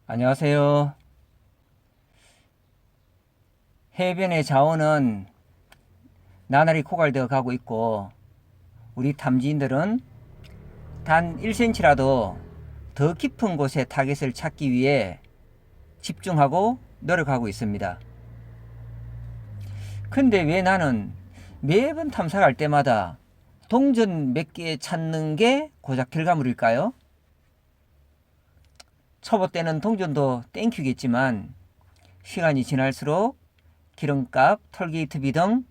안녕하세요. 해변의 자원은 나날이 고갈되어 가고 있고 우리 탐지인들은 단 1cm라도 더 깊은 곳에 타겟을 찾기 위해 집중하고 노력하고 있습니다. 근데 왜 나는 매번 탐사할 때마다 동전 몇 개 찾는 게 고작 결과물일까요? 초보 때는 동전도 땡큐겠지만 시간이 지날수록 기름값, 톨게이트비 등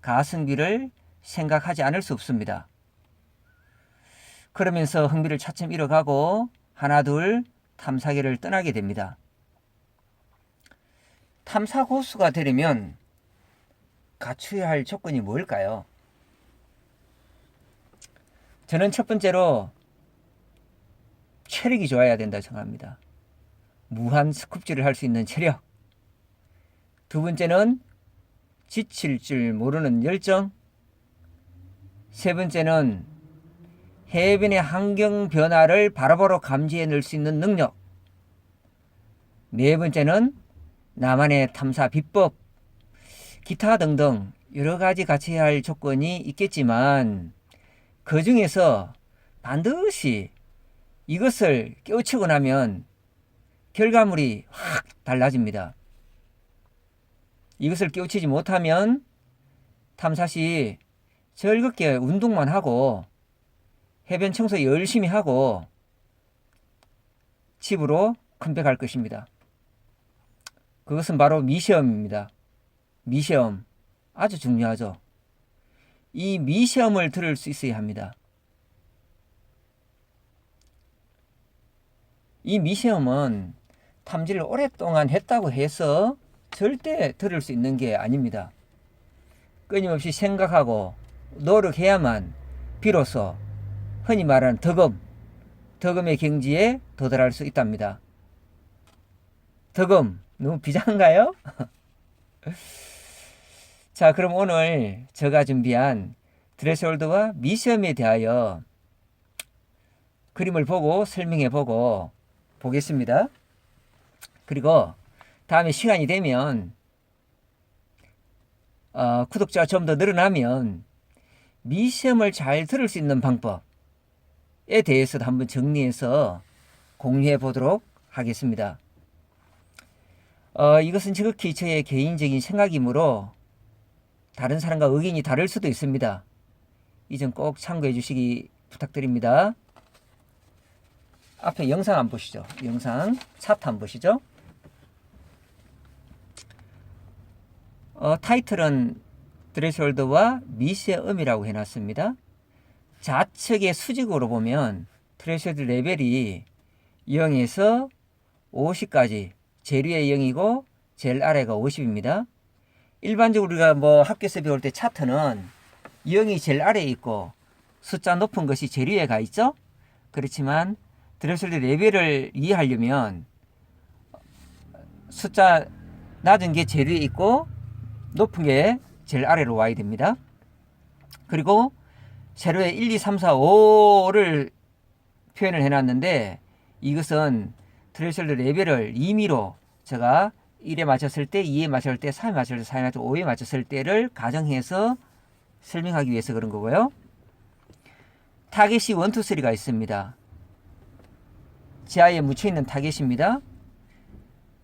가성비를 생각하지 않을 수 없습니다. 그러면서 흥미를 차츰 잃어가고 하나둘 탐사계를 떠나게 됩니다. 탐사 고수가 되려면 갖춰야 할 조건이 뭘까요? 저는 첫 번째로 체력이 좋아야 된다고 생각합니다. 무한 스쿱질을 할 수 있는 체력. 두 번째는 지칠 줄 모르는 열정. 세 번째는 해변의 환경 변화를 바로바로 감지해낼 수 있는 능력. 네 번째는 나만의 탐사 비법. 기타 등등 여러 가지 갖춰야 할 조건이 있겠지만 그 중에서 반드시 이것을 깨우치고 나면 결과물이 확 달라집니다. 이것을 깨우치지 못하면 탐사 시 즐겁게 운동만 하고 해변 청소 열심히 하고 집으로 컴백할 것입니다. 그것은 바로 미시험입니다. 미시험 아주 중요하죠. 이 미시험을 들을 수 있어야 합니다. 이 미시험은 탐지를 오랫동안 했다고 해서 절대 들을 수 있는 게 아닙니다. 끊임없이 생각하고 노력해야만 비로소 흔히 말하는 덕음의 경지에 도달할 수 있답니다. 덕음 너무 비장한가요? 자, 그럼 오늘 제가 준비한 드레스홀드와 미시험에 대하여 그림을 보고 설명해 보고 보겠습니다. 그리고 다음에 시간이 되면 구독자가 좀 더 늘어나면 미시험을 잘 들을 수 있는 방법에 대해서도 한번 정리해서 공유해 보도록 하겠습니다. 이것은 지극히 저의 개인적인 생각이므로 다른 사람과 의견이 다를 수도 있습니다. 이 점 꼭 참고해 주시기 부탁드립니다. 앞에 영상 안 보시죠? 영상 차트 안 보시죠? 타이틀은 드레스홀드와 미시험이라고 해놨습니다. 좌측의 수직으로 보면 드레스홀드 레벨이 0에서 50까지 제일 위에 0이고 제일 아래가 50입니다. 일반적으로 우리가 학교에서 배울 때 차트는 0이 제일 아래에 있고 숫자 높은 것이 제일 위에 가 있죠. 그렇지만 드레스홀드 레벨을 이해하려면 숫자 낮은 게 제일 위에 있고 높은 게 제일 아래로 와야 됩니다. 그리고 세로에 1, 2, 3, 4, 5를 표현을 해놨는데 이것은 드레스홀드 레벨을 임의로 제가 1에 맞췄을 때, 2에 맞췄을 때, 3에 맞췄을 때, 4에 맞췄을 때, 5에 맞췄을 때를 가정해서 설명하기 위해서 그런 거고요. 타겟이 1, 2, 3가 있습니다. 지하에 묻혀있는 타겟입니다.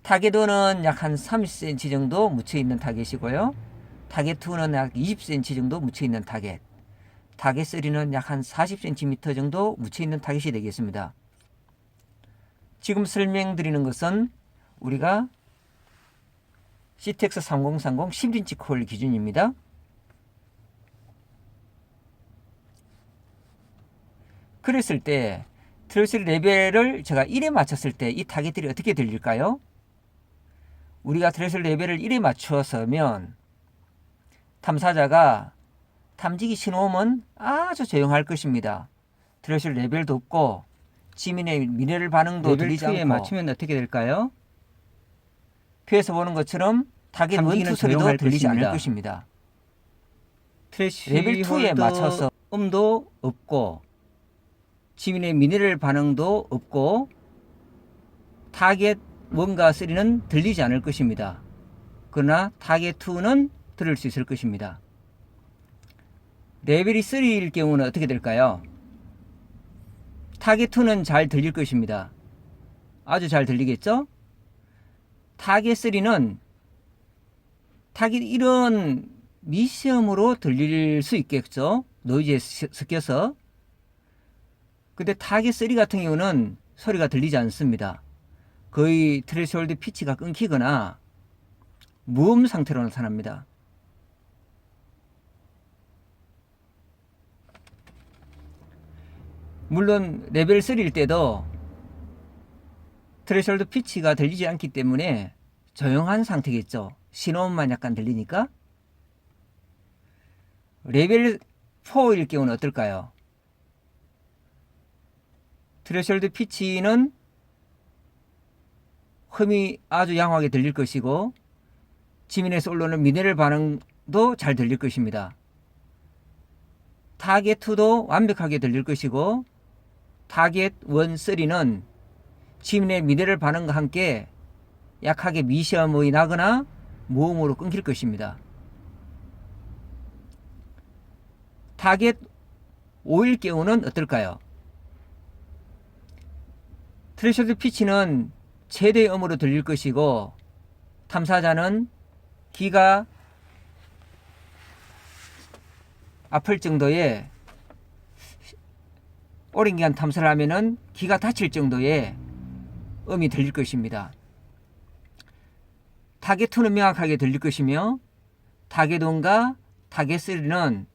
타겟 1은 약 한 30cm 정도 묻혀있는 타겟이고요. 타겟 2는 약 20cm 정도 묻혀있는 타겟. 타겟 3는 약 한 40cm 정도 묻혀있는 타겟이 되겠습니다. 지금 설명드리는 것은 우리가 CTX 3030 11인치 콜 기준입니다. 그랬을 때 트레이스 레벨을 제가 1에 맞췄을 때 이 타겟들이 어떻게 들릴까요? 우리가 트레이스 레벨을 1에 맞추었으면 탐사자가 탐지기 신호음은 아주 조용할 것입니다. 트레이스 레벨도 없고 지민의 미네랄 반응도 들리지 않고 맞추면 어떻게 될까요? 표에서 보는 것처럼 타겟 1, 2 소리도 들리지 않을 것입니다. 레벨 2에 맞춰서 음도 없고 지민의 미네랄 반응도 없고 타겟 1과 3는 들리지 않을 것입니다. 그러나 타겟 2는 들을 수 있을 것입니다. 레벨이 3일 경우는 어떻게 될까요? 타겟 2는 잘 들릴 것입니다. 아주 잘 들리겠죠? 타겟 3는 타겟 1은 미시음으로 들릴 수 있겠죠? 노이즈에 섞여서. 근데 타겟 3 같은 경우는 소리가 들리지 않습니다. 거의 트레시홀드 피치가 끊기거나 무음 상태로 나타납니다. 물론 레벨 3일 때도 트레시홀드 피치가 들리지 않기 때문에 조용한 상태겠죠. 신호음만 약간 들리니까. 레벨 4일 경우는 어떨까요? 트레시홀드 피치는 흠이 아주 양호하게 들릴 것이고 지면에서 올라오는 미네랄 반응도 잘 들릴 것입니다. 타겟 2도 완벽하게 들릴 것이고 타겟 1, 3는 지면의 미네랄 반응과 함께 약하게 미시음이 나거나 무음으로 끊길 것입니다. 타겟 5일 경우는 어떨까요? 트레시홀드 피치는 최대 음으로 들릴 것이고 탐사자는 귀가 아플 정도의 오랜 기간 탐사를 하면은 귀가 다칠 정도의 음이 들릴 것입니다. 타겟 2는 명확하게 들릴 것이며 타겟 1과 타겟 3는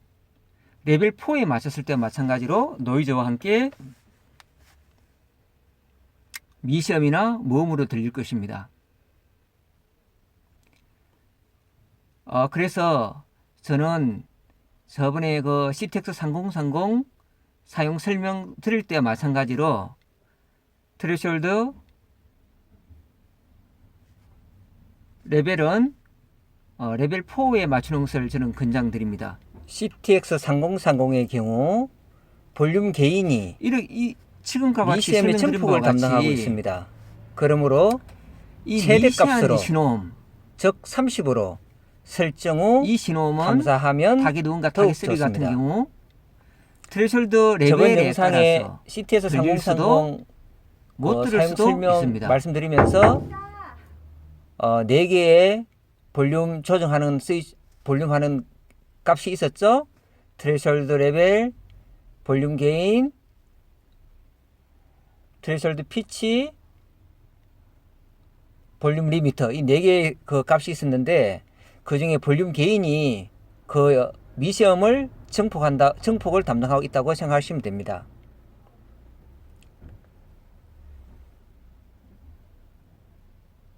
레벨 4에 맞췄을 때와 마찬가지로 노이즈와 함께 미시음이나 무음으로 들릴 것입니다. 그래서 저는 저번에 그 CTX 3030 사용 설명 드릴 때와 마찬가지로 트레시홀드 레벨은 레벨 4에 맞추는 것을 저는 권장드립니다. CTX 3030의 경우 볼륨 게인이 지금과 같이 미시음의 증폭을 담당하고 있습니다. 그러므로 이 최대값으로 신호음 즉 30으로 설정 후 이 신호음은 감사하면 타겟 1과 타겟 3 같은 경우 트레시홀드 레벨에 따라서 CTS 3030 못 들을 수도 있습니다. 말씀드리면서 4개의 볼륨 조정하는 볼륨 하는 값이 있었죠. 트레시홀드 레벨, 볼륨 게인, 트레시홀드 피치, 볼륨 리미터 이 4개의 그 값이 있었는데 그 중에 볼륨 게인이 그 미시음을 증폭을 담당하고 있다고 생각하시면 됩니다.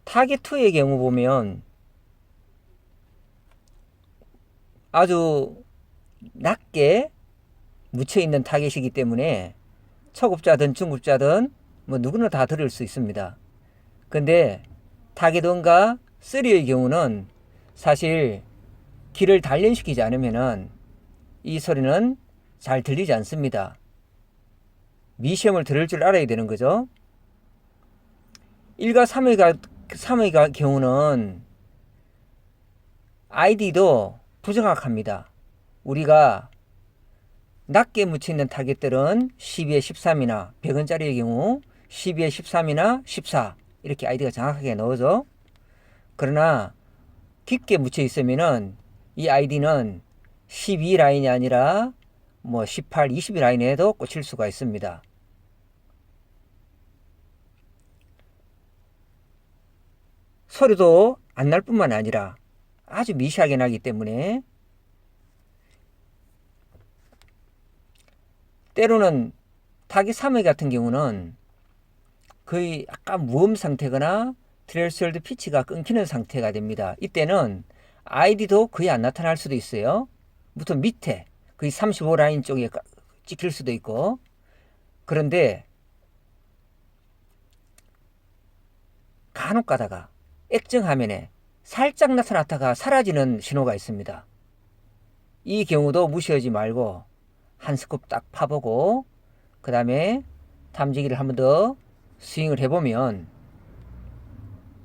타겟 2의 경우 보면 아주 낮게 묻혀있는 타겟이기 때문에 초급자든 중급자든 뭐 누구나 다 들을 수 있습니다. 근데 타겟 1과 3의 경우는 사실 귀를 단련시키지 않으면은 이 소리는 잘 들리지 않습니다. 미시음을 들을 줄 알아야 되는 거죠. 1과 3의 경우는 ID도 부정확합니다. 우리가 낮게 묻혀있는 타겟들은 12에 13이나 100원짜리의 경우 12에 13이나 14 이렇게 아이디가 정확하게 나오죠. 그러나 깊게 묻혀 있으면은 이 아이디는 12 라인이 아니라 뭐 18, 20 라인에도 꽂힐 수가 있습니다. 소리도 안 날 뿐만 아니라 아주 미세하게 나기 때문에 때로는 타겟 3회 같은 경우는 거의 약간 무음 상태거나 트레시홀드 피치가 끊기는 상태가 됩니다. 이때는 ID도 거의 안 나타날 수도 있어요. 무튼 밑에 거의 35 라인 쪽에 찍힐 수도 있고. 그런데 간혹 가다가 액정 화면에 살짝 나타났다가 사라지는 신호가 있습니다. 이 경우도 무시하지 말고 한 스쿱 딱 파보고 그 다음에 탐지기를 한 번 더 스윙을 해보면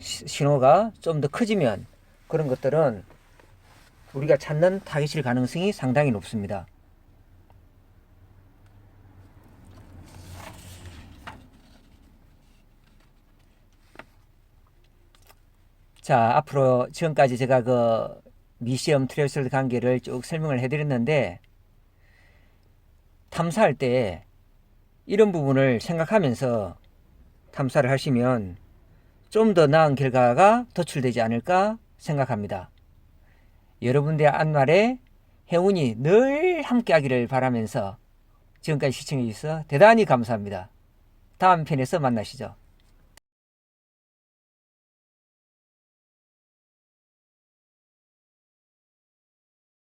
신호가 좀 더 커지면 그런 것들은 우리가 찾는 타깃일 가능성이 상당히 높습니다. 자, 앞으로 지금까지 제가 그 미시엄 트레이서드 관계를 쭉 설명을 해드렸는데, 탐사할 때 이런 부분을 생각하면서 탐사를 하시면 좀 더 나은 결과가 도출되지 않을까 생각합니다. 여러분들의 앞날에 행운이 늘 함께하기를 바라면서 지금까지 시청해 주셔서 대단히 감사합니다. 다음 편에서 만나시죠.